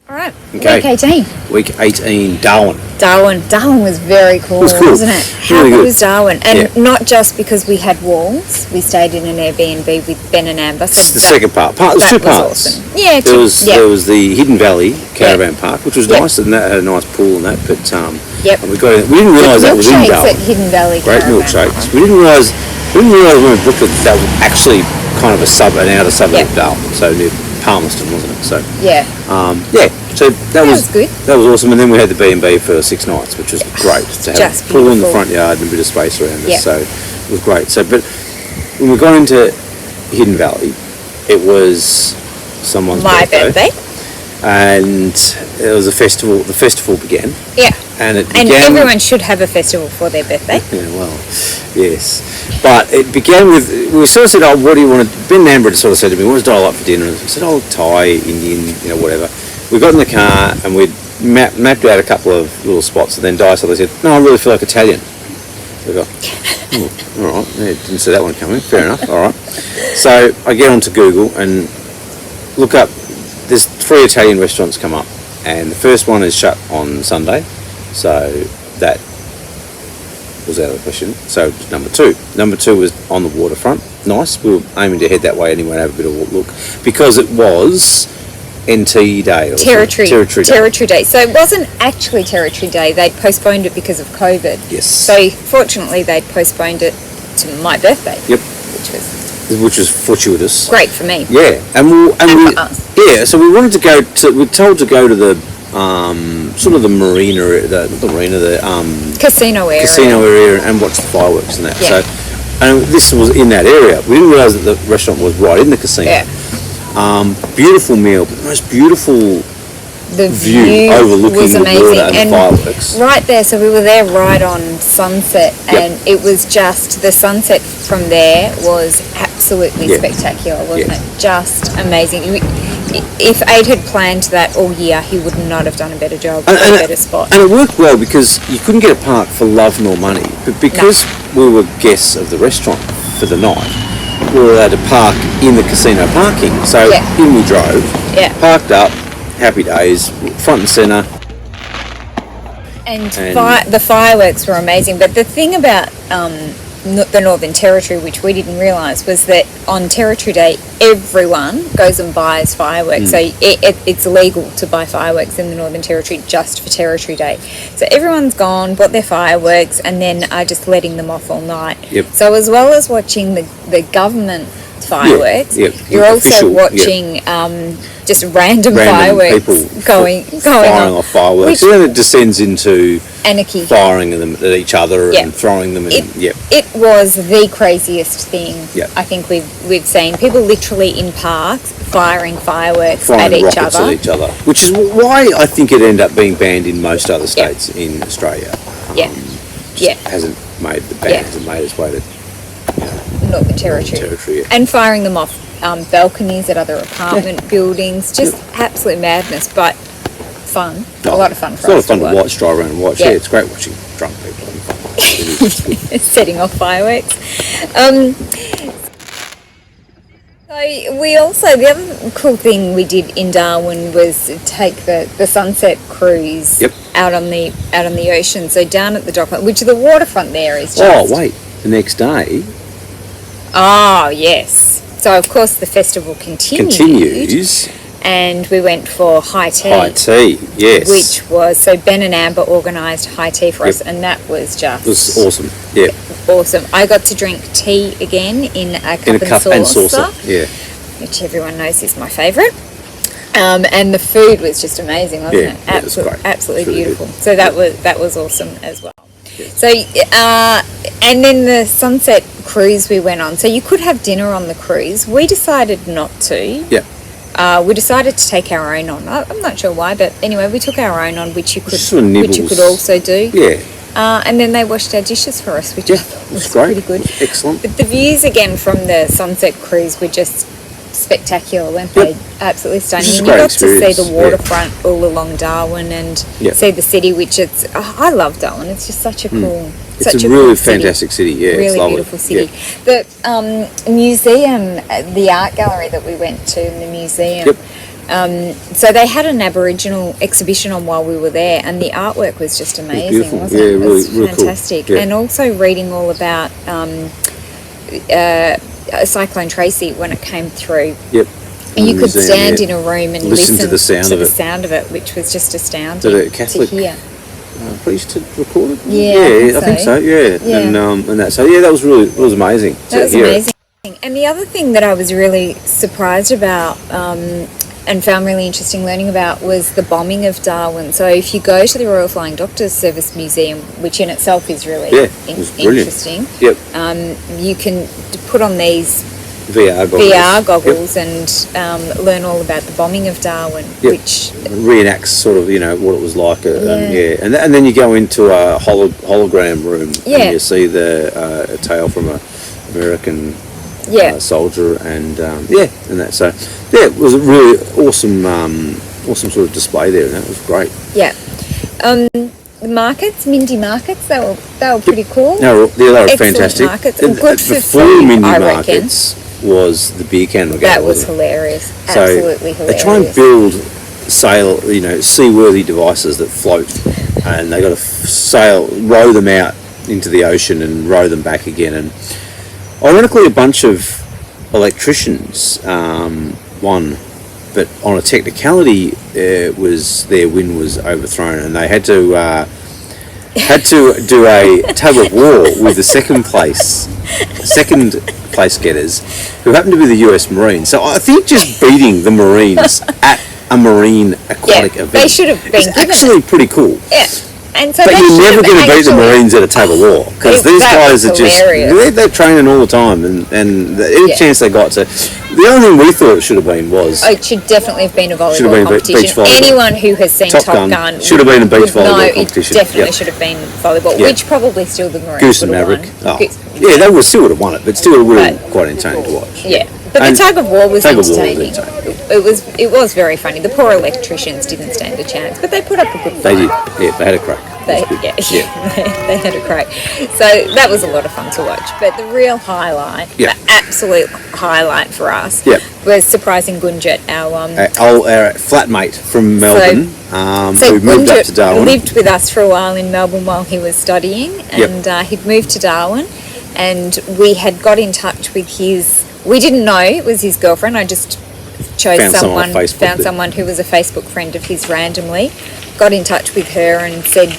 All right. Okay. Week 18. Week 18, Darwin. Darwin was very cool, cool. wasn't it? How Really good good. was Darwin? And not just because we had walls. We stayed in an Airbnb with Ben and Amber. So This is the second part. There's two parts. Awesome. Yeah, There was the Hidden Valley Caravan Park, which was nice, and that had a nice pool and that. But and we didn't realise that was in Darwin. At Hidden Valley. Great Caravan milkshakes. Park. We didn't realise when we booked it that was actually kind of an outer suburb of Darwin, so near Palmerston, wasn't it? So So that was good. That was awesome, and then we had the B&B for 6 nights, which was great to have Just a pool in the beautiful. front yard and a bit of space around us. So it was great. So, but when we got into Hidden Valley, it was someone's birthday, and it was a festival. The festival began. Yeah. And everyone should have a festival for their birthday. Yeah, well, yes. But it began with, we sort of said, what do you want to, Ben and Amber sort of said to me, what does Dial like for dinner? And I said, Thai, Indian, whatever. We got in the car and we mapped out a couple of little spots, and then Di sort of said, no, I really feel like Italian. So I go, all right, didn't see that one coming, fair enough, all right. So I get onto Google and look up, there's 3 Italian restaurants come up, and the first one is shut on Sunday. So that was out of the question. So number 2. Number 2 was on the waterfront. Nice. We were aiming to head that way anyway and have a bit of a look. Because it was NT Day. Territory Day. So it wasn't actually Territory Day. They'd postponed it because of COVID. Yes. So fortunately they'd postponed it to my birthday. Yep. Which was fortuitous. Great for me. Yeah. And for us. Yeah, so we wanted to go to, we were told to go to the sort of the marina, casino area, and watch the fireworks and that. Yeah. So, and this was in that area. We didn't realise that the restaurant was right in the casino. Yeah. Beautiful meal, but the most beautiful the view overlooking was the amazing. water and the fireworks. Right there, so we were there right on sunset, and it was just, the sunset from there was absolutely spectacular, wasn't it? Just amazing. If Aid had planned that all year, he would not have done a better job, a better spot. And it worked well because you couldn't get a park for love nor money, but because we were guests of the restaurant for the night, we were allowed to park in the casino parking. So in we drove, parked up, happy days, front and centre. And the fireworks were amazing. But the thing about the Northern Territory, which we didn't realise, was that on Territory Day, everyone goes and buys fireworks. So it's legal to buy fireworks in the Northern Territory just for Territory Day. So everyone's gone, bought their fireworks, and then are just letting them off all night. So as well as watching the government fireworks, you're also watching just random fireworks people going firing off fireworks, and then it descends into anarchy, firing them at each other and throwing them. It was the craziest thing I think we've seen. People literally in parks firing fireworks at each other, which is why I think it ended up being banned in most other states in Australia. Hasn't made the ban hasn't made its way to Northern Territory. And firing them off balconies at other apartment buildings, just absolute madness, but fun. A lot of fun for us. It's a lot of fun to watch, drive around and watch. Yeah, it's great watching drunk people having fun. Setting off fireworks. So we also, the other cool thing we did in Darwin was take the sunset cruise out on the ocean. So down at the dockland, which the waterfront there is just... Oh, wait, the next day... Oh, yes. So, of course, the festival continues. And we went for high tea. High tea, yes. Which was, so Ben and Amber organised high tea for us, and that was just... It was awesome, awesome. I got to drink tea again in a cup and saucer. Which everyone knows is my favourite. And the food was just amazing, wasn't it? It was great. Absolutely beautiful. So that was awesome as well. So, and then the sunset cruise we went on. So you could have dinner on the cruise. We decided not to. We decided to take our own on. I'm not sure why, but anyway, we took our own on, which you could also do. And then they washed our dishes for us, which I thought was pretty good. Excellent. But the views again from the sunset cruise were just spectacular, weren't they? Absolutely stunning. And you got to see the waterfront all along Darwin and see the city, which I love Darwin. It's just such a cool... It's a really fantastic city, really beautiful city. The museum, the art gallery that we went to in the museum, So they had an Aboriginal exhibition on while we were there, and the artwork was just amazing, beautiful. wasn't Yeah, it? It was really cool. fantastic. Yeah. And also reading all about Cyclone Tracey when it came through. Yep. And you could Museum, stand yeah. in a room and Listen to the sound of it. which was just astounding Did a Catholic to hear. priest to record it? Yeah, I think so. Yeah, Yeah. And that. So yeah, that was amazing. That was amazing. And the other thing that I was really surprised about and found really interesting learning about was the bombing of Darwin. So if you go to the Royal Flying Doctor Service Museum, which in itself is really it was brilliant. interesting, Yep. you can put on these VR goggles and learn all about the bombing of Darwin, which reenacts sort of what it was like. And then you go into a hologram room and you see a tale from a American soldier and that. So it was a really awesome sort of display there, and that was great. Yeah. The markets, Mindy markets, they were pretty cool. No, they were Excellent fantastic. markets. And good for Before food, Mindy I markets was the beer can regatta. That was hilarious. Absolutely hilarious. They try and build seaworthy devices that float, and they got to row them out into the ocean and row them back again. And ironically, a bunch of electricians won, but on a technicality, their win was overthrown, and they had to do a tug of war with the second place getters, who happened to be the US Marines. So I think just beating the Marines at a marine aquatic event they should have been actually pretty cool. Yeah. And so but you're never going to beat the Marines at a tug of war, because these guys are just they're training all the time, and any chance they got to. The only thing we thought it should have been was it should definitely have been a volleyball should have been competition. Beach volleyball. Anyone who has seen Top Gun should have been a beach volleyball competition. It definitely should have been volleyball, which probably still the Marines Goose and would have Maverick. won. Yeah, they still would have won it, but still it would have been quite entertaining to watch. Yeah. But the tug of war was entertaining. It was very funny. The poor electricians didn't stand a chance, but they put up a good fight. They did. Yeah, they had a crack. They had a crack. So that was a lot of fun to watch. But the real highlight, the absolute highlight for us, was surprising Gunjat, our flatmate from Melbourne, who moved up to Darwin. Lived with us for a while in Melbourne while he was studying, and he'd moved to Darwin, and we had got in touch with we didn't know it was his girlfriend. I just found someone who was a Facebook friend of his randomly, got in touch with her and said,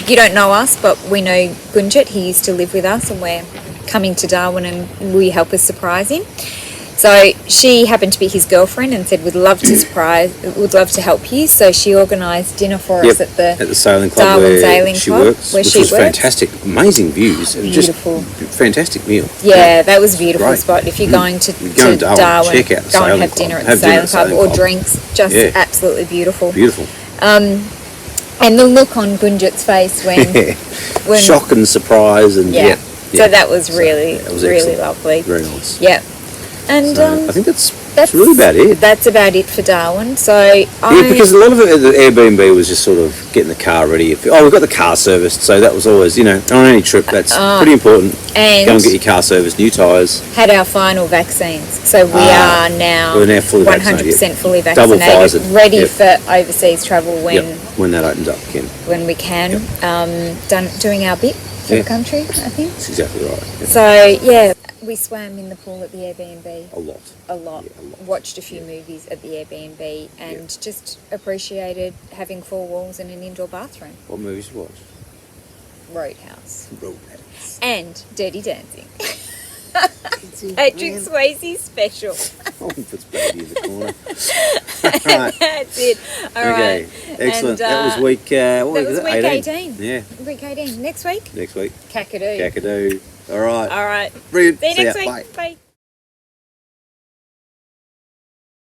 you don't know us, but we know Gunjat. He used to live with us, and we're coming to Darwin, and will you help us surprise him? So she happened to be his girlfriend and said, would love to help you. So she organised dinner for us at the sailing club Darwin Sailing she Club, works, which was fantastic. Amazing views. Beautiful. Just fantastic meal. Yeah, that was a beautiful spot. If you're going to Darwin, check out the go and have dinner at the Sailing Club or drinks. Just absolutely beautiful. Beautiful. And the look on Gunjat's face when shock and surprise and so that was really lovely. Very nice. Yeah. And I think that's really about it. That's about it for Darwin. So because a lot of it, the Airbnb was just sort of getting the car ready. We've got the car serviced, so that was always, on any trip, that's pretty important. And go and get your car serviced, new tyres. Had our final vaccines, so we are now fully 100% fully vaccinated, double Pfizer, ready for overseas travel when that opens up again. When we can, doing our bit for the country, I think. That's exactly right. So we swam in the pool at the Airbnb. A lot. Yeah, a lot. Watched a few movies at the Airbnb and just appreciated having 4 walls and an indoor bathroom. What movies you watch? Roadhouse. And Dirty Dancing. Patrick Swayze special. Puts baby in the corner. Right. That's it. All right. Excellent. And, that was week. That was week 18. Yeah. Week 18. Next week. Next week. Kakadu. Kakadu. All right. All right. Brilliant. See you next week. Bye. Bye.